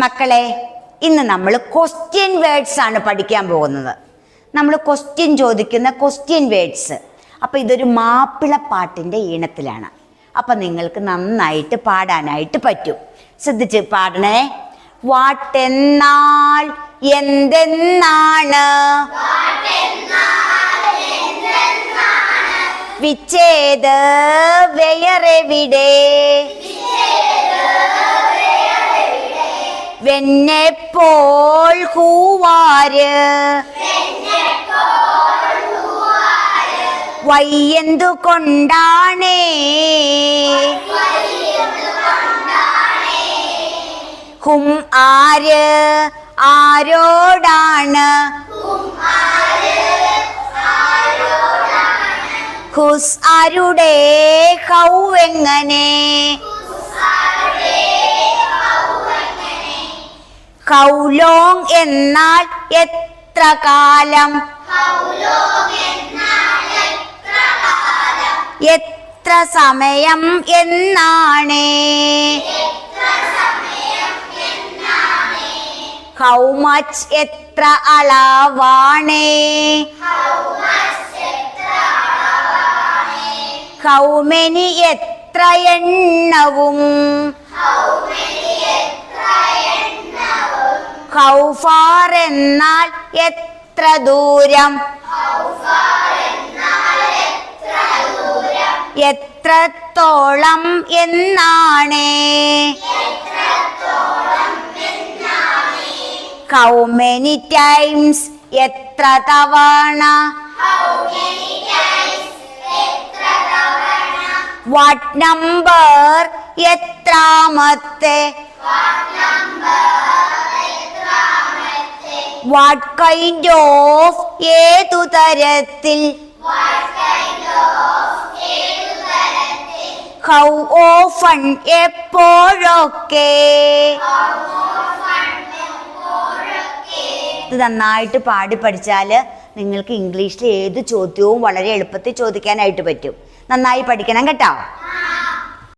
മക്കളെ, ഇന്ന് നമ്മൾ ക്വസ്റ്റ്യൻ വേർഡ്സ് ആണ് പഠിക്കാൻ പോകുന്നത്. നമ്മൾ ക്വസ്റ്റ്യൻ ചോദിക്കുന്ന ക്വസ്റ്റ്യൻ വേർഡ്സ്. അപ്പം ഇതൊരു മാപ്പിളപ്പാട്ടിൻ്റെ ഈണത്തിലാണ്. അപ്പം നിങ്ങൾക്ക് നന്നായിട്ട് പാടാനായിട്ട് പറ്റും. ശ്രദ്ധിച്ച് പാടണേ. വാട്ടെന്നാൽ എന്തെന്നാണ്, വിച്ഛേദ വെയറെവിടെ, വെന്നെപ്പോൾ ഹൂവാര്, വയ്യെന്തു കൊണ്ടാണേ, ഹും ആര് ആരോടാണ്, ഹുസ് ആരുടെ ഹൗ എങ്ങനെ, ഹൗ ലോങ് എന്നാൽ എത്ര കാലം, എത്ര സമയം എന്നാണ്, ഹൗ മച്ച് എത്ര അളവാണ്, ഹൗ മെനി എത്ര എണ്ണവും, ഹൗ ഫാർ എന്നാൽ എത്ര ദൂരം, എത്രത്തോളം എന്നാണ്, ഹൗ മെനി ടൈംസ് എത്ര തവണ, വാട്ട് നമ്പർ എത്രാമത്തെ, വാട്ട് കൈൻഡ് ഓഫ് ഏതു തരത്തിൽ, ഹൗ ഓഫൺ എപ്പോഴൊക്കെ. ഇത് നന്നായിട്ട് പാടി പഠിച്ചാൽ നിങ്ങൾക്ക് ഇംഗ്ലീഷിൽ ഏത് ചോദ്യവും വളരെ എളുപ്പത്തിൽ ചോദിക്കാനായിട്ട് പറ്റും. നന്നായി പഠിക്കണം കേട്ടോ.